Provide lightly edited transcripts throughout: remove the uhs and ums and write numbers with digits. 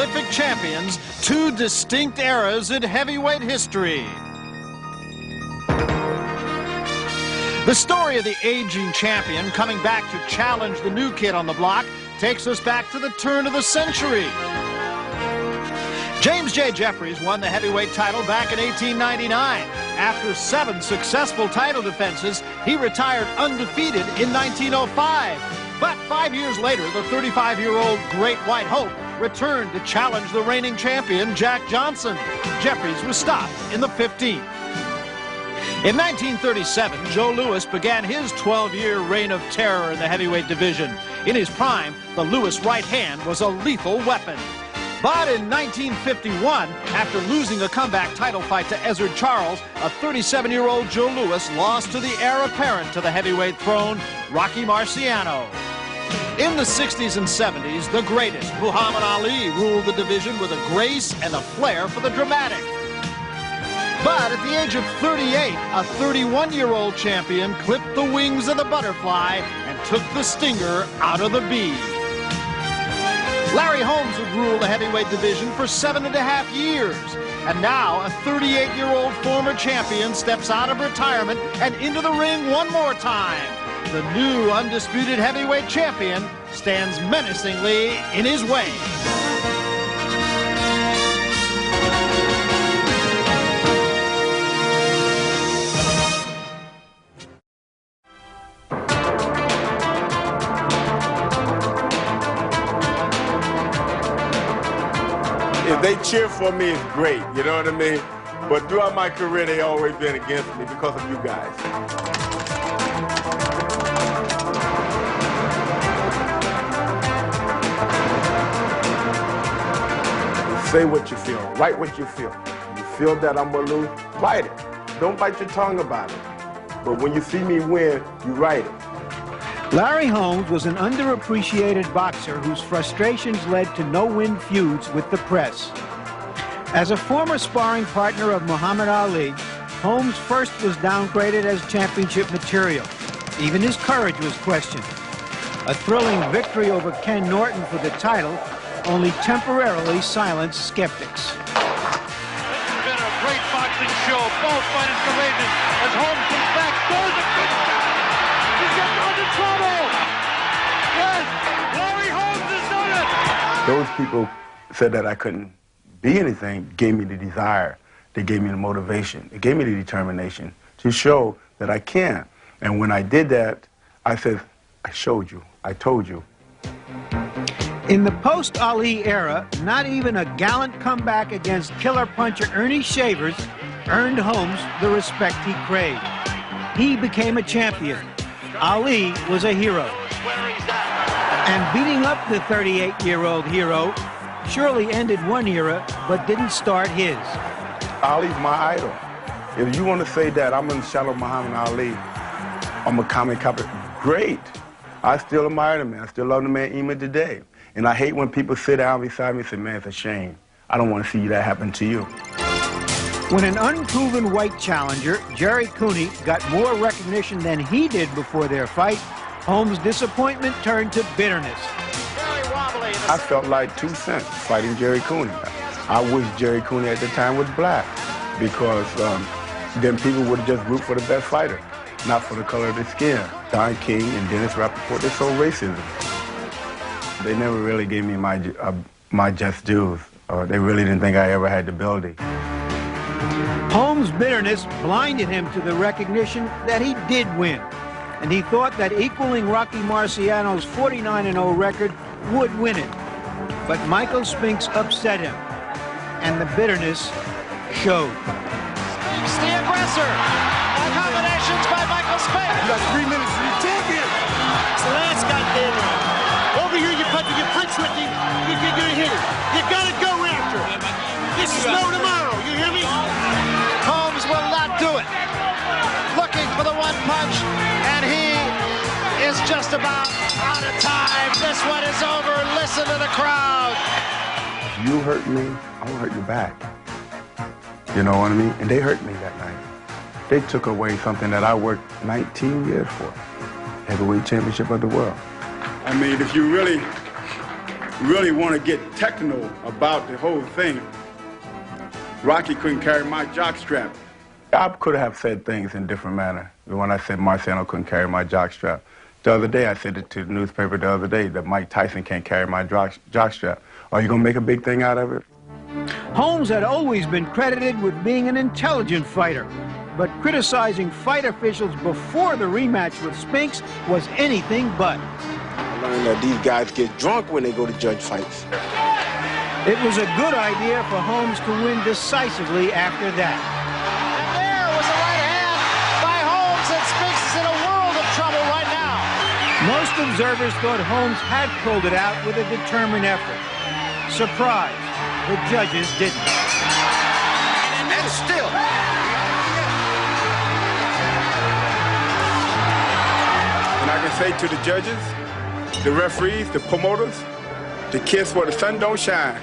prolific champions, two distinct eras in heavyweight history. The story of the aging champion coming back to challenge the new kid on the block takes us back to the turn of the century. James J. Jeffries won the heavyweight title back in 1899. After 7 successful title defenses, he retired undefeated in 1905. But 5 years later, the 35-year-old Great White Hope returned to challenge the reigning champion, Jack Johnson. Jeffries was stopped in the 15th. In 1937, Joe Louis began his 12-year reign of terror in the heavyweight division. In his prime, the Louis right hand was a lethal weapon. But in 1951, after losing a comeback title fight to Ezzard Charles, a 37-year-old Joe Louis lost to the heir apparent to the heavyweight throne, Rocky Marciano. In the 60s and 70s, the greatest, Muhammad Ali, ruled the division with a grace and a flair for the dramatic. But at the age of 38, a 31-year-old champion clipped the wings of the butterfly and took the stinger out of the bee. Larry Holmes would rule the heavyweight division for 7.5 years. And now a 38-year-old former champion steps out of retirement and into the ring one more time. The new undisputed heavyweight champion stands menacingly in his way. If they cheer for me, it's great, you know what I mean? But throughout my career, they always been against me because of you guys. Say what you feel, write what you feel. You feel that I'm gonna lose, write it. Don't bite your tongue about it. But when you see me win, you write it. Larry Holmes was an underappreciated boxer whose frustrations led to no-win feuds with the press. As a former sparring partner of Muhammad Ali, Holmes first was downgraded as championship material. Even his courage was questioned. A thrilling victory over Ken Norton for the title only temporarily silenced skeptics. This has been a great boxing show. Both fighters courageous as Holmes comes back, throws a good shot. He's getting into trouble. Yes, Larry Holmes has done it. Those people said that I couldn't be anything, gave me the desire. They gave me the motivation. They gave me the determination to show that I can. And when I did that, I said, I showed you. I told you. In the post-Ali era, not even a gallant comeback against killer puncher Ernie Shavers earned Holmes the respect he craved. He became a champion. Ali was a hero. And beating up the 38-year-old hero surely ended one era, but didn't start his. Ali's my idol. If you want to say that I'm in the shadow of Muhammad Ali, I'm a comic copy, great. I still admire the man. I still love the man even today. And I hate when people sit down beside me and say, man, it's a shame. I don't want to see that happen to you. When an unproven white challenger, Jerry Cooney, got more recognition than he did before their fight, Holmes' disappointment turned to bitterness. I felt like 2 cents fighting Jerry Cooney. I wish Jerry Cooney at the time was black, because then people would just root for the best fighter, not for the color of their skin. Don King and Dennis Rappaport, they sold racism. They never really gave me my just dues. They really didn't think I ever had the ability. Holmes' bitterness blinded him to the recognition that he did win, and he thought that equaling Rocky Marciano's 49-0 record would win it. But Michael Spinks upset him, and the bitterness showed. Spinks, the aggressor. Accommodations by Michael Spinks. You got 3 minutes to be champion. So that's goddamn right. Over here, you punch with him. You're gonna hit him. You gotta go after him. This is no tomorrow. You hear me? Holmes will not do it. Looking for the one punch, and he is just about out of time. This one is over. Listen to the crowd. If you hurt me, I'm gonna hurt you back. You know what I mean? And they hurt me that night. They took away something that I worked 19 years for. Heavyweight championship of the world. I mean, if you really really want to get technical about the whole thing, Rocky couldn't carry my jockstrap. I could have said things in different manner when I said Marciano couldn't carry my jockstrap. The other day, I said it to the newspaper the other day that Mike Tyson can't carry my jockstrap. Are you going to make a big thing out of it? Holmes had always been credited with being an intelligent fighter, but criticizing fight officials before the rematch with Spinks was anything but. I learned that these guys get drunk when they go to judge fights. It was a good idea for Holmes to win decisively after that. And there was a right hand by Holmes, and Spinks is in a world of trouble right now. Most observers thought Holmes had pulled it out with a determined effort. Surprise, the judges didn't. And still. And I can say to the judges, the referees, the promoters, to kiss where the sun don't shine.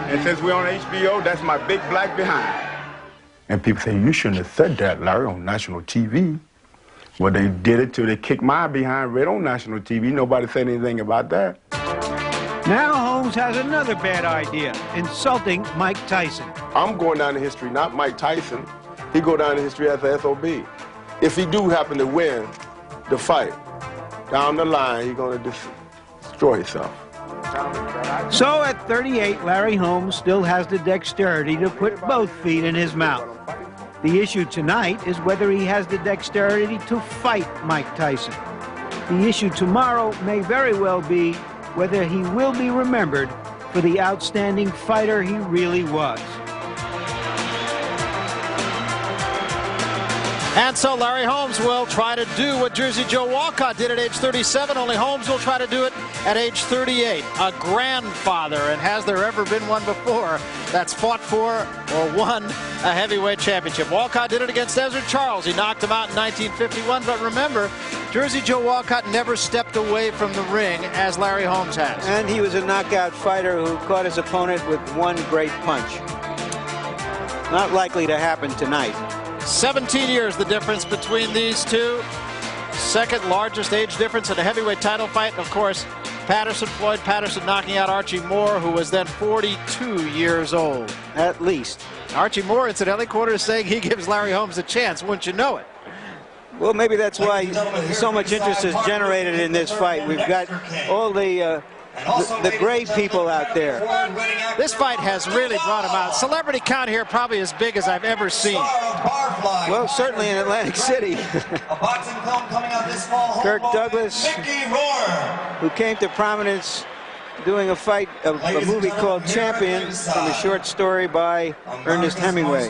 And since we're on HBO, that's my big black behind. And people say, you shouldn't have said that, Larry, on national TV. Well, they did it till they kicked my behind right on national TV. Nobody said anything about that. Now Holmes has another bad idea, insulting Mike Tyson. I'm going down in history, not Mike Tyson. He go down in history as an SOB. If he do happen to win the fight, down the line, he's going to destroy himself. So at 38, Larry Holmes still has the dexterity to put both feet in his mouth. The issue tonight is whether he has the dexterity to fight Mike Tyson. The issue tomorrow may very well be whether he will be remembered for the outstanding fighter he really was. And so Larry Holmes will try to do what Jersey Joe Walcott did at age 37, only Holmes will try to do it at age 38. A grandfather, and has there ever been one before that's fought for or won a heavyweight championship? Walcott did it against Desert Charles. He knocked him out in 1951, but remember, Jersey Joe Walcott never stepped away from the ring as Larry Holmes has. And he was a knockout fighter who caught his opponent with one great punch. Not likely to happen tonight. 17 years the difference between these two. Second largest age difference in a heavyweight title fight. And of course, Floyd Patterson knocking out Archie Moore, who was then 42 years old. At least. Archie Moore, incidentally, quoted as saying he gives Larry Holmes a chance. Wouldn't you know it? Well, maybe that's why so much interest is generated in this fight. We've got all the great people out there. This fight has really brought him out. Celebrity count here probably as big as I've ever seen. Well, certainly in Atlantic City. Kirk Douglas, who came to prominence doing a movie called Champion, from a short story by Ernest Hemingway.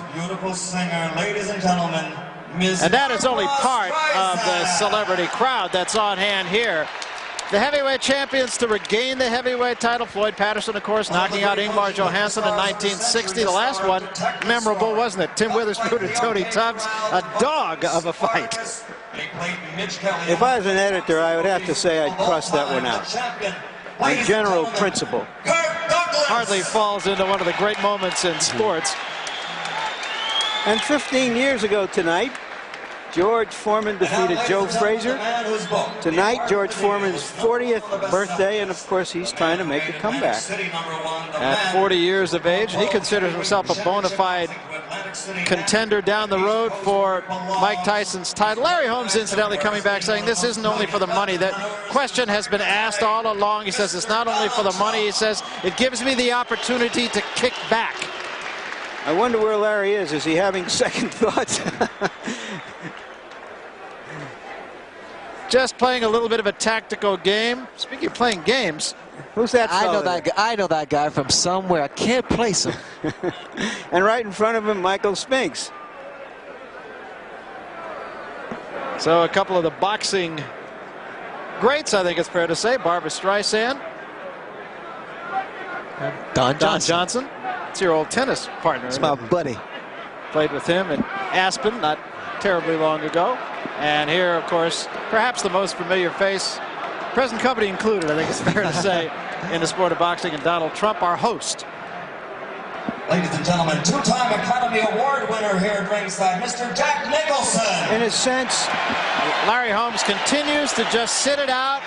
And that is only part of the celebrity crowd that's on hand here. The heavyweight champions to regain the heavyweight title. Floyd Patterson, of course, knocking out Ingmar Johansson in 1960. The last one, memorable, wasn't it? Tim Witherspoon and Tony Tubbs, a dog of a fight. If I was an editor, I would have to say I'd cross that one out. A general principle. Hardly falls into one of the great moments in sports. And 15 years ago tonight, George Foreman defeated Joe Frazier. Tonight, George Foreman's 40th birthday, and of course, he's trying to make a comeback. At 40 years of age, he considers himself a bona fide contender down the road for Mike Tyson's title. Larry Holmes, incidentally, coming back saying this isn't only for the money. That question has been asked all along. He says it's not only for the money. He says it gives me the opportunity to kick back. I wonder where Larry is. Is he having second thoughts? Just playing a little bit of a tactical game. Speaking of playing games, who's that fellow? I know that guy from somewhere. I can't place him. And right in front of him, Michael Spinks. So a couple of the boxing greats, I think it's fair to say. Barbra Streisand. Don Johnson. It's your old tennis partner. It's my buddy. Played with him in Aspen not terribly long ago. And here, of course, perhaps the most familiar face, present company included, I think it's fair to say, in the sport of boxing, and Donald Trump, our host. Ladies and gentlemen, two-time Academy Award winner here at ringside, Mr. Jack Nicholson. In a sense, Larry Holmes continues to just sit it out,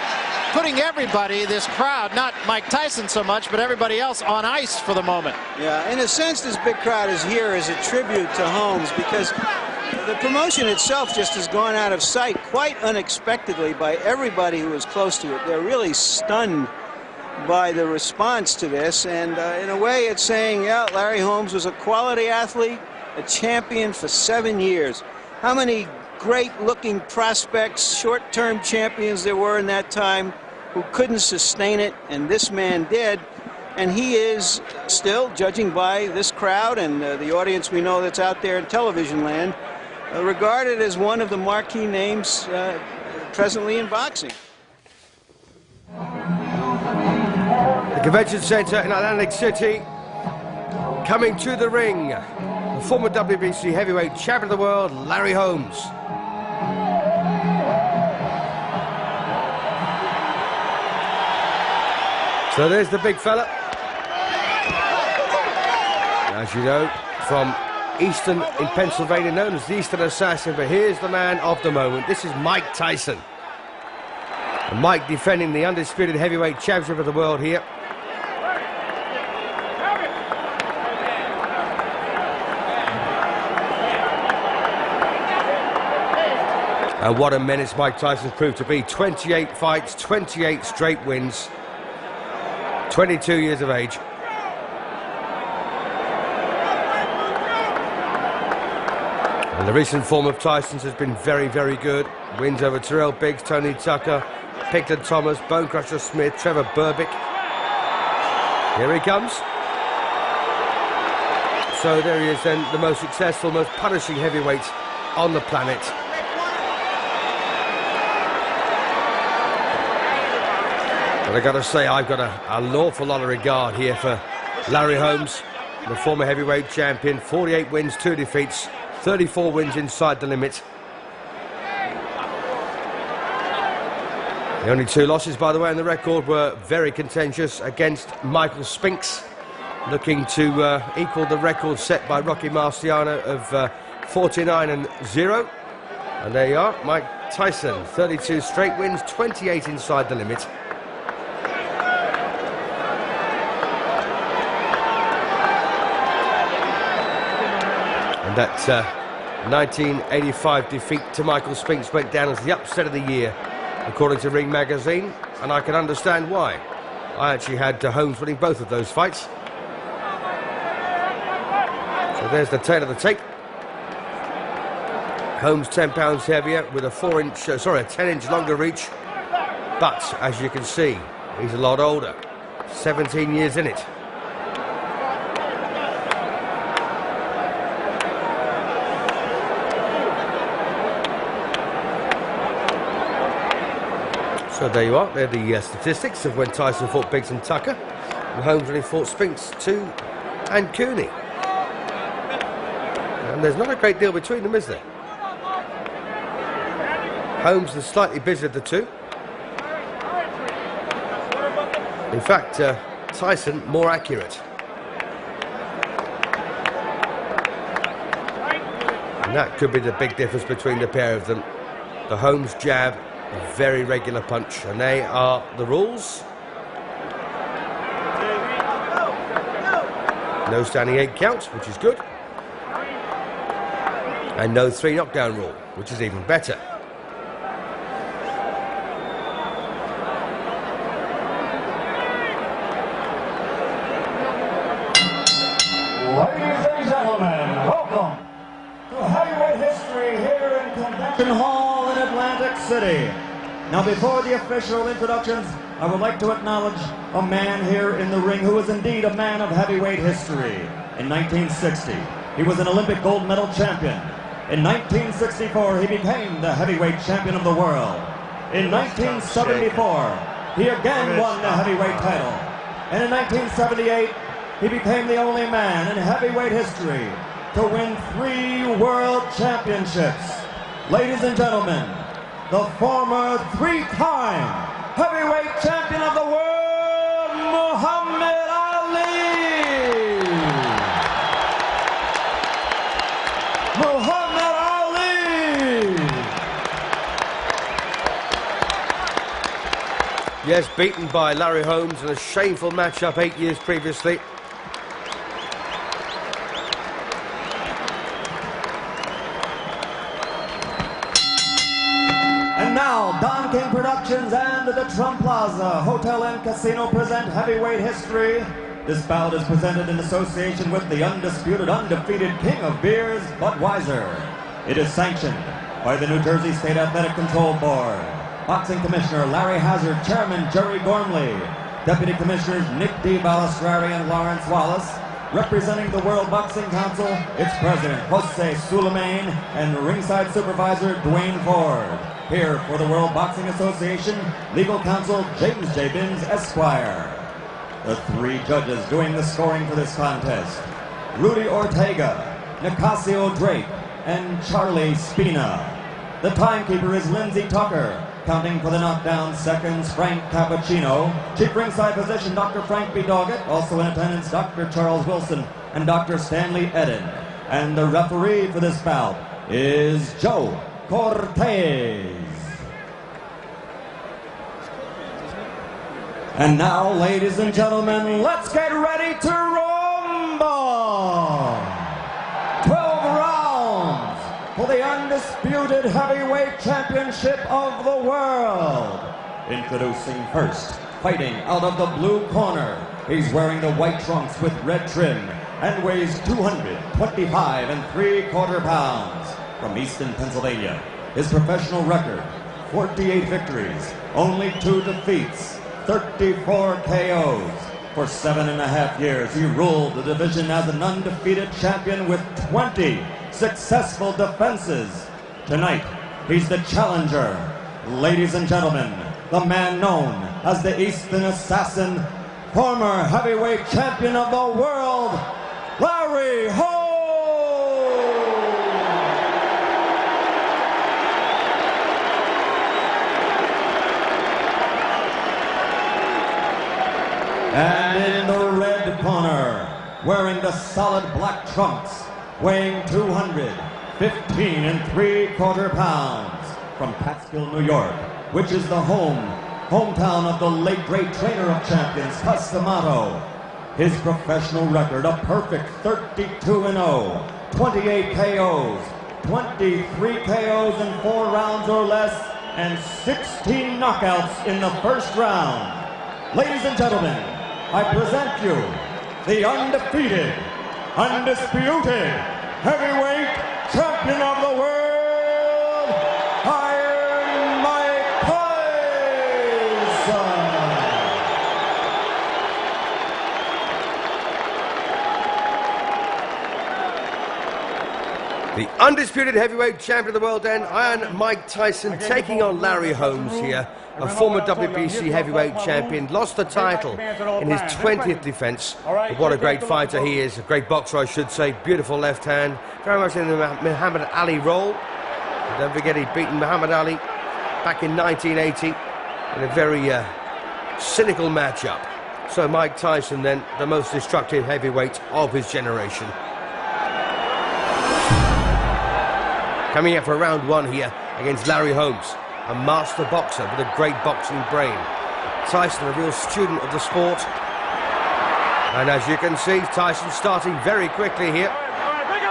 putting everybody, this crowd, not Mike Tyson so much, but everybody else on ice for the moment. Yeah, in a sense, this big crowd is here as a tribute to Holmes, because the promotion itself just has gone out of sight quite unexpectedly by everybody who was close to it. They're really stunned by the response to this, and in a way it's saying, yeah, Larry Holmes was a quality athlete, a champion for 7 years. How many great-looking prospects, short-term champions there were in that time who couldn't sustain it, and this man did. And he is still, judging by this crowd and the audience we know that's out there in television land, regarded as one of the marquee names presently in boxing. The Convention Center in Atlantic City, coming to the ring, the former WBC heavyweight champion of the world, Larry Holmes. So there's the big fella. As you know, from Easton in Pennsylvania, known as the Eastern Assassin, but here's the man of the moment. This is Mike Tyson. And Mike defending the undisputed heavyweight championship of the world here. And what a menace Mike Tyson's proved to be. 28 fights, 28 straight wins, 22 years of age. And the recent form of Tyson's has been very, very good. Wins over Terrell Biggs, Tony Tucker, Picton Thomas, Bone Crusher Smith, Trevor Burbick. Here he comes. So there he is then, the most successful, most punishing heavyweight on the planet. But I got to say, I've got an awful lot of regard here for Larry Holmes, the former heavyweight champion. 48 wins, 2 defeats, 34 wins inside the limit. The only 2 losses, by the way, on the record were very contentious against Michael Spinks, looking to equal the record set by Rocky Marciano of 49-0. And there you are, Mike Tyson, 32 straight wins, 28 inside the limit. And that 1985 defeat to Michael Spinks went down as the upset of the year, according to Ring Magazine, and I can understand why. I actually had Holmes winning both of those fights. So there's the tail of the tape. Holmes 10 pounds heavier with a 10-inch longer reach, but as you can see, he's a lot older. 17 years in it. So there you are, they're the statistics of when Tyson fought Biggs and Tucker, and Holmes when he fought Spinks, and Cooney. And there's not a great deal between them, is there? Holmes is slightly busier of the two. In fact, Tyson more accurate. And that could be the big difference between the pair of them. The Holmes jab, a very regular punch, and they are the rules. No standing 8 count, which is good. And no 3 knockdown rule, which is even better. Ladies and gentlemen, welcome to heavyweight history here in Convention Hall in Atlantic City. Now, before the official introductions, I would like to acknowledge a man here in the ring who is indeed a man of heavyweight history. In 1960, he was an Olympic gold medal champion. In 1964, he became the heavyweight champion of the world. In 1974, he again won the heavyweight title. And in 1978, he became the only man in heavyweight history to win 3 world championships. Ladies and gentlemen, the former 3-time heavyweight champion of the world, Muhammad Ali! Muhammad Ali! Yes, beaten by Larry Holmes in a shameful matchup 8 years previously. And now, Don King Productions and the Trump Plaza Hotel and Casino present heavyweight history. This bout is presented in association with the undisputed, undefeated king of beers, Budweiser. It is sanctioned by the New Jersey State Athletic Control Board. Boxing Commissioner Larry Hazard, Chairman Jerry Gormley, Deputy Commissioners Nick D. Balistrari and Lawrence Wallace. Representing the World Boxing Council, its President Jose Suleiman and ringside supervisor Dwayne Ford. Here for the World Boxing Association, legal counsel James J. Binns, Esquire. The three judges doing the scoring for this contest: Rudy Ortega, Nicasio Drake, and Charlie Spina. The timekeeper is Lindsey Tucker. Counting for the knockdown seconds, Frank Cappuccino. Chief ringside physician, Dr. Frank B. Doggett. Also in attendance, Dr. Charles Wilson and Dr. Stanley Eden. And the referee for this bout is Joe Cortez. And now, ladies and gentlemen, let's get ready to rumble! 12 rounds for the undisputed heavyweight championship of the world. Introducing first, fighting out of the blue corner. He's wearing the white trunks with red trim and weighs 225 3/4 pounds. From Easton, Pennsylvania. His professional record, 48 victories, only 2 defeats, 34 KOs. For 7.5 years, he ruled the division as an undefeated champion with 20 successful defenses. Tonight, he's the challenger. Ladies and gentlemen, the man known as the Eastern Assassin, former heavyweight champion of the world, Larry Holmes! And in the red corner, wearing the solid black trunks, weighing 215 3/4 pounds, from Catskill, New York, which is the hometown of the late great trainer of champions, Customato. His professional record, a perfect 32-0, 28 KOs, 23 KOs in 4 rounds or less, and 16 knockouts in the first round. Ladies and gentlemen, I present you the undefeated, undisputed heavyweight champion of the world, Iron Mike Tyson. The undisputed heavyweight champion of the world then, Iron Mike Tyson, taking on Larry Holmes here, a former WBC heavyweight champion, lost the title in his 20th defense. But what a great fighter he is, a great boxer I should say, beautiful left hand, very much in the Muhammad Ali role. And don't forget he'd beaten Muhammad Ali back in 1980 in a very cynical matchup. So Mike Tyson then, the most destructive heavyweight of his generation. Coming up for round 1 here against Larry Holmes, a master boxer with a great boxing brain. Tyson, a real student of the sport. And as you can see, Tyson starting very quickly here.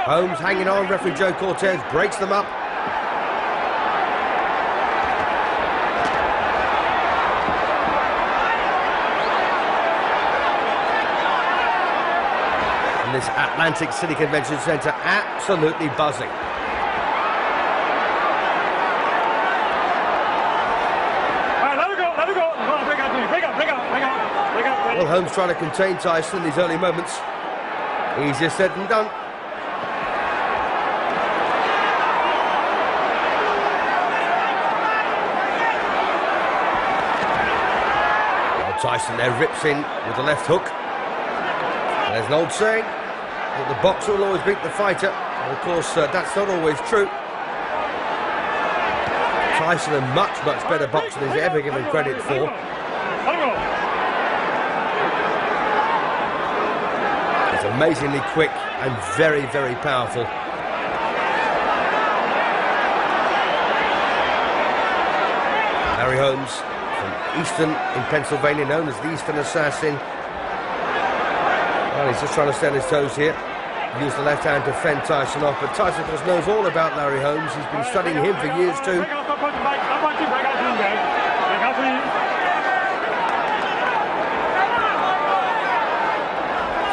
Holmes hanging on, referee Joe Cortez breaks them up. And this Atlantic City Convention Center absolutely buzzing. Well, Holmes trying to contain Tyson in these early moments. Easier said than done. Well, Tyson there rips in with the left hook. And there's an old saying that the boxer will always beat the fighter. And of course, that's not always true. Tyson, a much, much better boxer than he's ever given credit for. Amazingly quick and very, very powerful. Larry Holmes from Eastern in Pennsylvania, known as the Eastern Assassin. Well, he's just trying to stay on his toes here. Use the left hand to fend Tyson off, but Tyson, of course, knows all about Larry Holmes. He's been studying him for years too.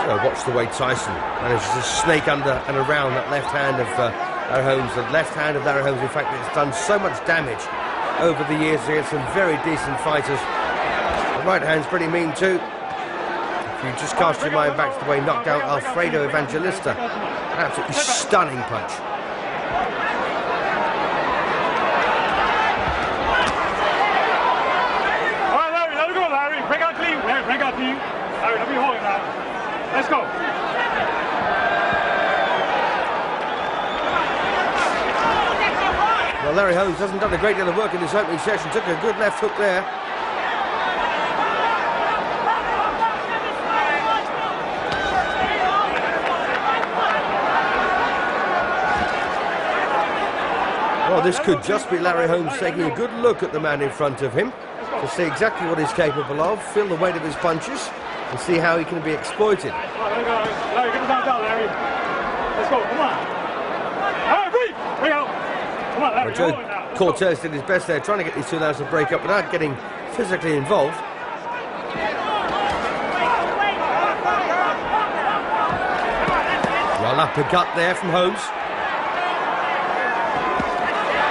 So watch the way Tyson manages to snake under and around that left hand of Larry Holmes. The left hand of Larry Holmes, in fact, it's done so much damage over the years against some very decent fighters. The right hand's pretty mean too. If you just cast your mind back to the way he knocked out Alfredo Evangelista, an absolutely stunning punch. All right, Larry, let it go, Larry. Break out clean. Larry, break out clean. Larry, let me hold him now. Let's go. Well, Larry Holmes hasn't done a great deal of work in this opening session. Took a good left hook there. Well, this could just be Larry Holmes taking a good look at the man in front of him to see exactly what he's capable of, feel the weight of his punches, and see how he can be exploited. Larry, get the down, Larry. Let's go, come on. All right, breathe. Bring out. Come on, Larry. Joe Cortez did his best there, trying to get these two lads to break up without getting physically involved. Well, uppercut there from Holmes.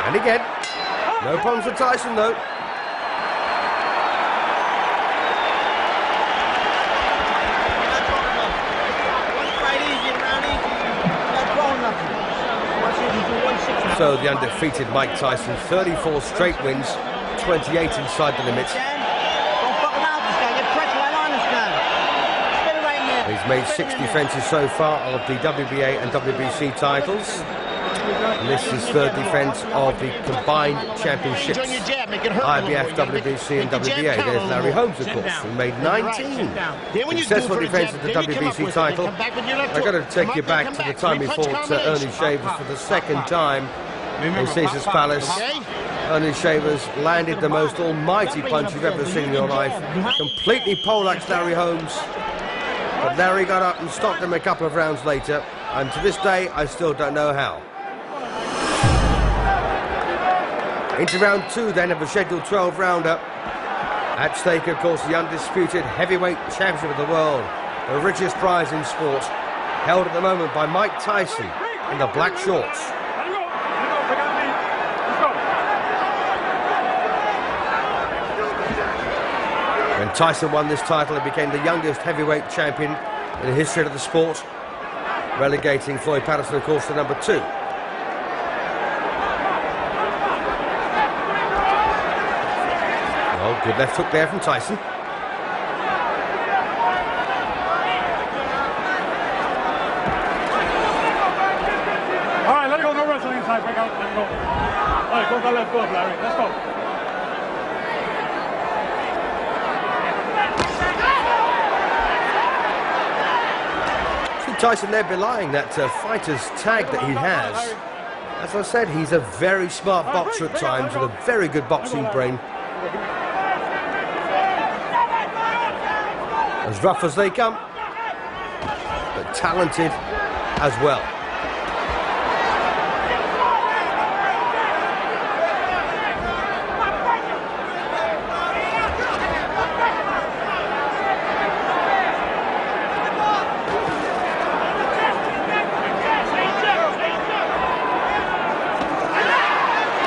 And again, no problems for Tyson though. So the undefeated Mike Tyson, 34 straight wins, 28 inside the limits. He's made 6 defences so far of the WBA and WBC titles. And this is his 3rd defence of the combined championships, IBF, WBC and WBA. There's Larry Holmes, of course, who made 19 successful defences of the WBC title. I've got to take you back to the time he fought Ernie Shavers for the 2nd time in Caesar's Palace. Ernie Shavers landed the most almighty punch you've ever seen in your life. Completely poleaxed Larry Holmes. But Larry got up and stopped him a couple of rounds later. And to this day, I still don't know how. Into round 2 then of a scheduled 12-rounder. At stake, of course, the undisputed heavyweight championship of the world, the richest prize in sport, held at the moment by Mike Tyson in the black shorts. When Tyson won this title, he became the youngest heavyweight champion in the history of the sport, relegating Floyd Patterson, of course, to number 2. Oh, good left hook there from Tyson. All right, let it go. No wrestling inside. Break out. Let it go. All right, go that left foot, Larry. Let's go. See Tyson there belying that fighter's tag that he has. As I said, he's a very smart boxer at times with a very good boxing brain. As rough as they come, but talented as well.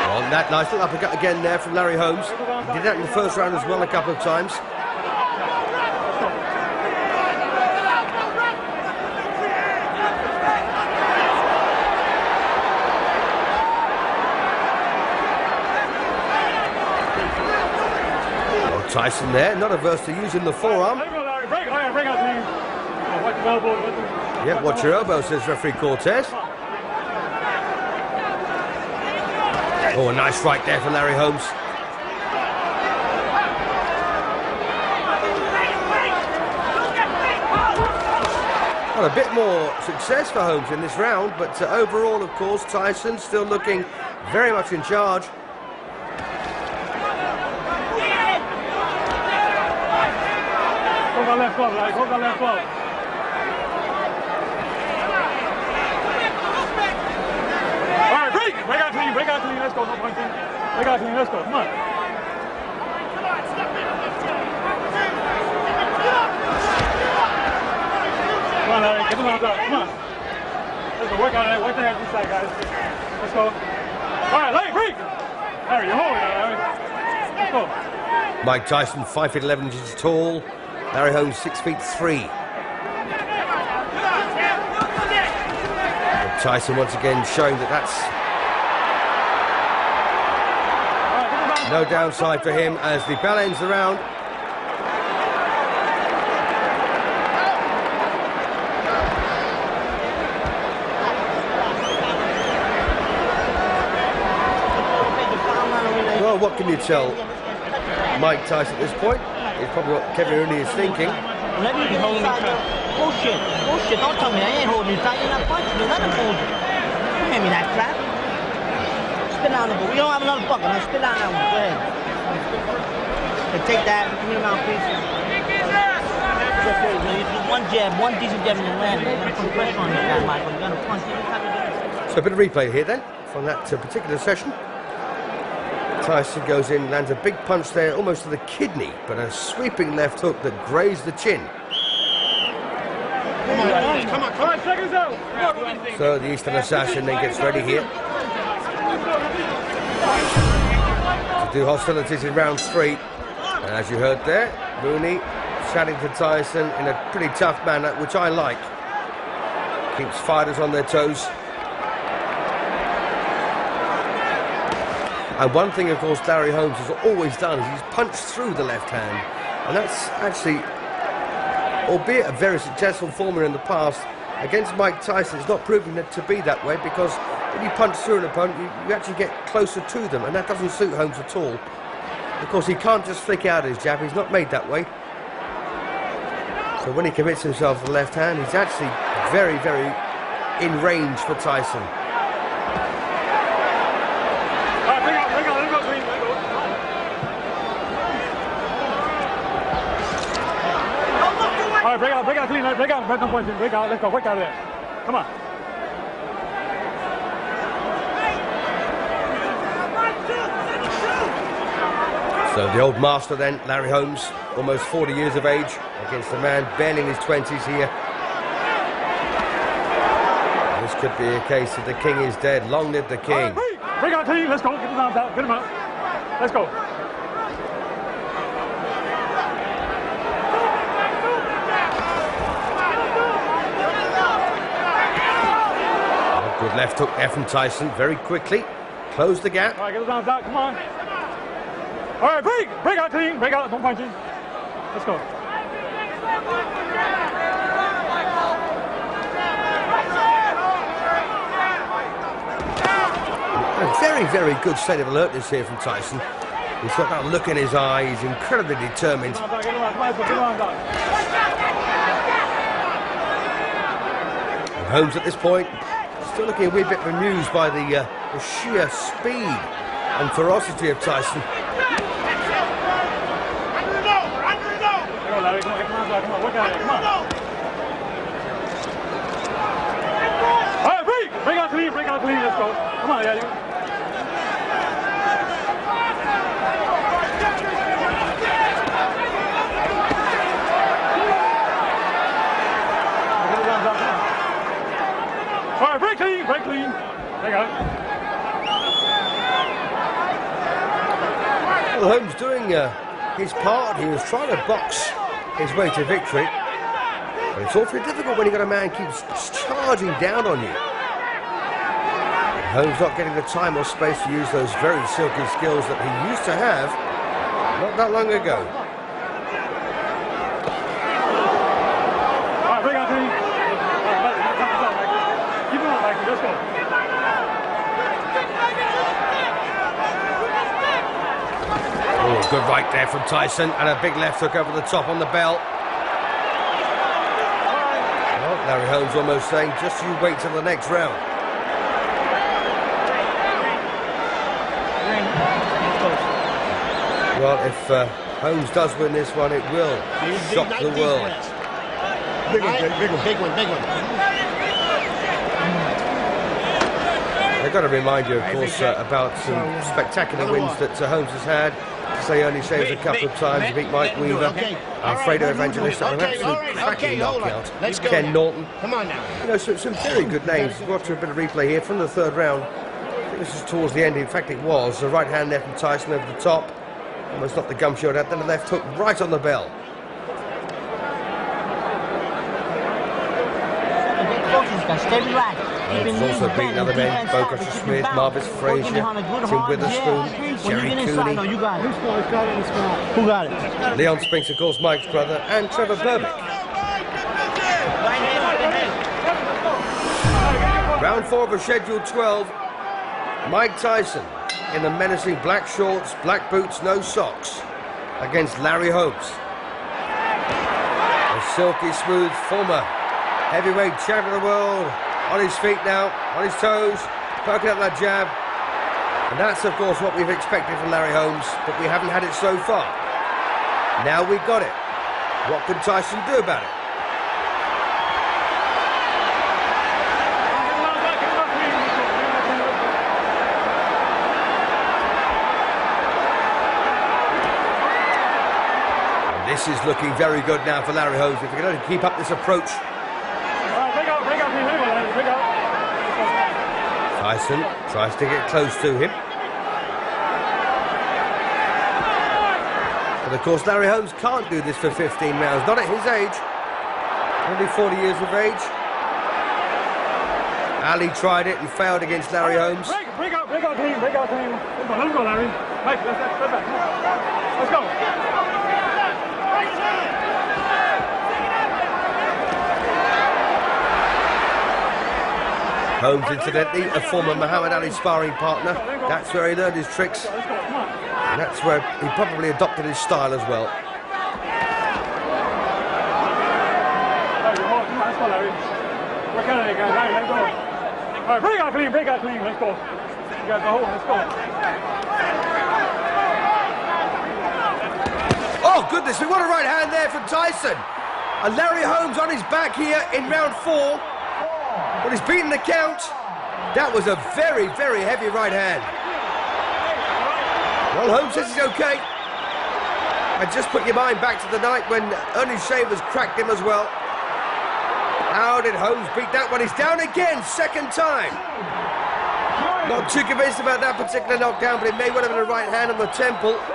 Well, that nice little uppercut again there from Larry Holmes. He did that in the first round as well a couple of times. Tyson there, not averse to using the forearm. Yeah, watch your elbow, says referee Cortez. Oh, a nice right there from Larry Holmes. Well, a bit more success for Holmes in this round, but overall, of course, Tyson still looking very much in charge. left glove, Larry. Hold that left glove. All right, break! Break out clean, break out clean. Let's go, no punching. Break out clean, let's go. Come on. Come on, Larry. Get the arms out. Come on. Let's go. Work on it. Work the hands inside, guys. Let's go. All right, Larry, break! Larry, you're holding it, Larry. Let's go. Mike Tyson, 5 feet 11 inches tall. Larry Holmes, 6 feet 3. And Tyson once again showing that that's no downside for him as the bell ends the round. Well, what can you tell Mike Tyson at this point? It's probably what Kevin Rooney is thinking. Let me be holding me tight. Bullshit. Bullshit. Don't tell me I ain't holding you tight. You're not punching me. Let him hold you. You hand me that crap. Spit down the book. We don't have another bucket. Now spit down that one. Go ahead. Okay, take that. Give me the mouthpiece. One jab, one decent jab in the land. You're going to put pressure on this guy, Michael. You're going to punch him. So a bit of replay here then from that particular session. Tyson goes in, lands a big punch there, almost to the kidney, but a sweeping left hook that grazed the chin. Come on, seconds out. So the Eastern Assassin then gets ready here to do hostilities in round 3. And as you heard there, Rooney chatting to Tyson in a pretty tough manner, which I like. Keeps fighters on their toes. And one thing, of course, Larry Holmes has always done is he's punched through the left hand. And that's actually, albeit a very successful formula in the past, against Mike Tyson, it's not proving it to be that way, because when you punch through an opponent, you actually get closer to them, and that doesn't suit Holmes at all. Of course, he can't just flick out his jab. He's not made that way. So when he commits himself to the left hand, he's actually very, very in range for Tyson. All right, break out clean, break out, no punching, break out, let's go, work out of there. Come on. So the old master then, Larry Holmes, almost 40 years of age, against a man barely in his 20s here. This could be a case of the king is dead. Long live the king. Break out clean, let's go, get his arms out, get him out. Let's go. Good left hook there from Tyson, very quickly. Close the gap. All right, get his arms out, come on. All right, break out clean, break out, don't punch him. Let's go. A very, very good state of alertness here from Tyson. He's got that look in his eye, he's incredibly determined. And Holmes at this point, still looking a wee bit bemused by the sheer speed and ferocity of Tyson. Larry, come on, come on, work out here, come on. All right, break out clean, let's go. Come on, yeah. All right, break clean, break out. Well, Holmes doing his part. He was trying to box his way to victory, but it's awfully difficult when you've got a man who keeps charging down on you. Holmes not getting the time or space to use those very silky skills that he used to have not that long ago. All right, bring out to me. Keep it on, Mike. Let's go. Oh, good right there from Tyson, and a big left hook over the top on the bell. Well, Larry Holmes almost saying, just you wait till the next round. Well, if Holmes does win this one, it will shock the world. Big one. I've got to remind you, of course, about some spectacular wins that Holmes has had. To say only saves a couple of times. He beat Mike Weaver, Alfredo Evangelista, an absolute cracking knockout. Ken Norton. Come on now. You know, some very good names. We've got a bit of replay here from the third round. I think this is towards the end. In fact, it was. The right hand there from Tyson over the top. Almost knocked the gum shield out. Then the left hook right on the bell. Stay relaxed. He's also beaten other men, Bogota Smith, Marvis Frazier, Tim Witherspoon, Jerry Cooney. Who got it? Leon Spinks, of course, Mike's brother, and Trevor Berbick. Round 4 of a scheduled 12. Mike Tyson in the menacing black shorts, black boots, no socks, against Larry Holmes. A silky smooth former heavyweight champion of the world, on his feet now, on his toes, poking up that jab. And that's, of course, what we've expected from Larry Holmes, but we haven't had it so far. Now we've got it. What can Tyson do about it? And this is looking very good now for Larry Holmes. If we're going to keep up this approach. Tyson tries to get close to him. But of course Larry Holmes can't do this for 15 rounds, not at his age. Only 40 years of age. Ali tried it and failed against Larry Holmes. Break out clean. Let's go, Larry. Mike, let's go. Holmes, incidentally, a former Muhammad Ali sparring partner. That's where he learned his tricks. And that's where he probably adopted his style as well. Let's go, Larry. Work out of it, guys. Larry, let's go. All right, break out clean. Let's go. You guys go home. Let's go. Oh, goodness me, what a right hand there from Tyson. And Larry Holmes on his back here in round 4. But he's beaten the count. That was a very, very heavy right hand. Well, Holmes says he's okay. And just put your mind back to the night when Ernest Shavers cracked him as well. How did Holmes beat that one? He's down again, second time. Not too convinced about that particular knockdown, but it may well have been a right hand on the temple. 7,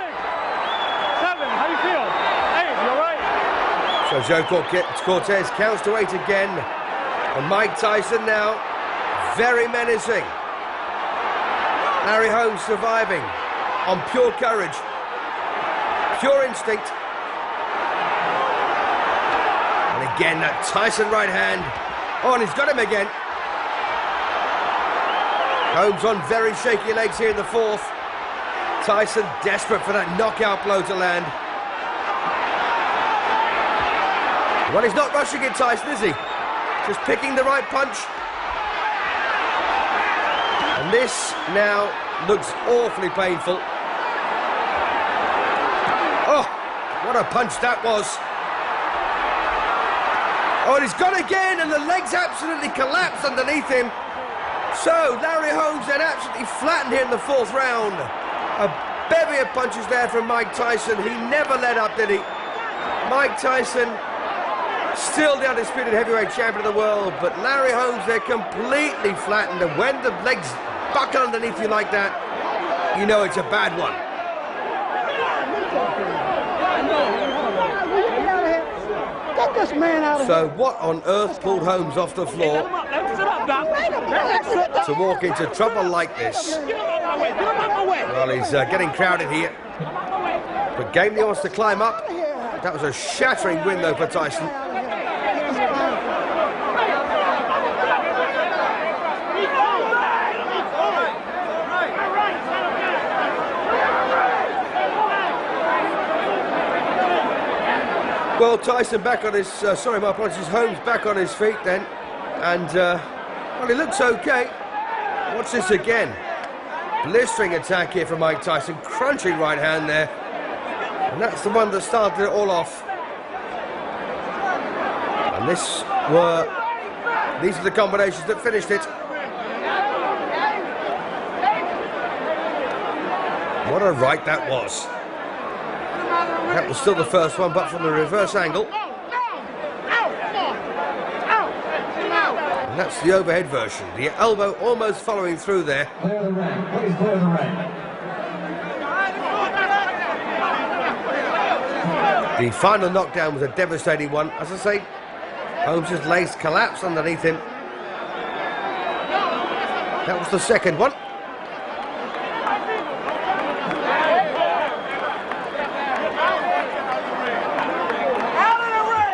how do you feel? 8, you all right? So Joe Cortez counts to 8 again. And Mike Tyson now, very menacing. Larry Holmes surviving on pure courage, pure instinct. And again, that Tyson right hand. Oh, and he's got him again. Holmes on very shaky legs here in the 4th. Tyson desperate for that knockout blow to land. Well, he's not rushing it, Tyson, is he? Just picking the right punch. And this now looks awfully painful. Oh, what a punch that was. Oh, and he's gone again, and the legs absolutely collapsed underneath him. So, Larry Holmes then absolutely flattened here in the 4th round. A bevy of punches there from Mike Tyson. He never let up, did he? Mike Tyson, still the undisputed heavyweight champion of the world, but Larry Holmes, they're completely flattened, and when the legs buckle underneath you like that, you know it's a bad one. Get this man out of here. So what on earth pulled Holmes off the floor to walk into trouble like this? Well, he's getting crowded here. But Gamely wants to climb up. That was a shattering win, though, for Tyson. Well, Tyson back on his, sorry, my apologies, Holmes back on his feet then. And, well, he looks okay. Watch this again. Blistering attack here from Mike Tyson. Crunching right hand there. And that's the one that started it all off. And these are the combinations that finished it. What a right that was. That was still the first one, but from the reverse angle. And that's the overhead version. The elbow almost following through there. Clear the ring. Please clear the ring. The final knockdown was a devastating one. As I say, Holmes' legs collapsed underneath him. That was the second one.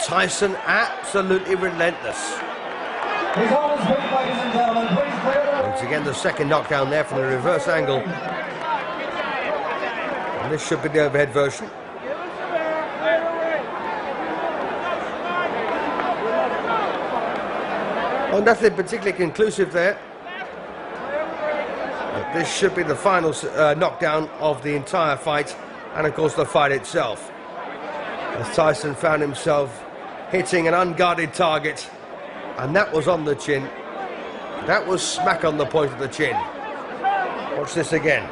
Tyson absolutely relentless. Once again, the second knockdown there from the reverse angle. And this should be the overhead version. Oh, nothing particularly conclusive there. But this should be the final knockdown of the entire fight, and of course the fight itself. As Tyson found himself hitting an unguarded target, and that was on the chin. That was smack on the point of the chin. Watch this again.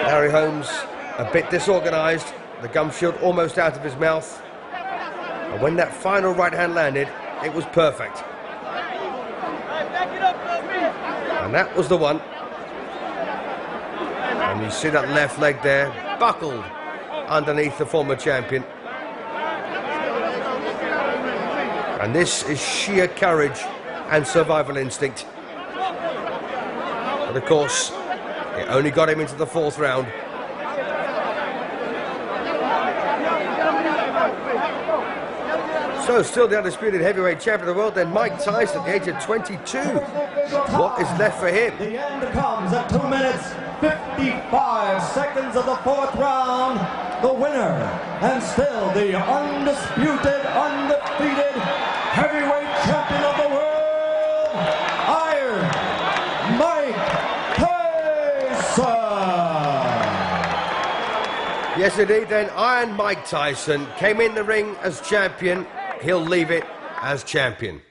Larry Holmes a bit disorganised, the gum shield almost out of his mouth, and when that final right hand landed, it was perfect. And that was the one. And you see that left leg there, buckled underneath the former champion. And this is sheer courage and survival instinct. But of course, it only got him into the fourth round. So still the undisputed heavyweight champion of the world, then Mike Tyson at the age of 22. What is left for him? The end comes at 2 minutes, 55 seconds of the fourth round. The winner, and still the undisputed, undefeated heavyweight champion of the world, Iron Mike Tyson. Yes, indeed, then Iron Mike Tyson came in the ring as champion. He'll leave it as champion.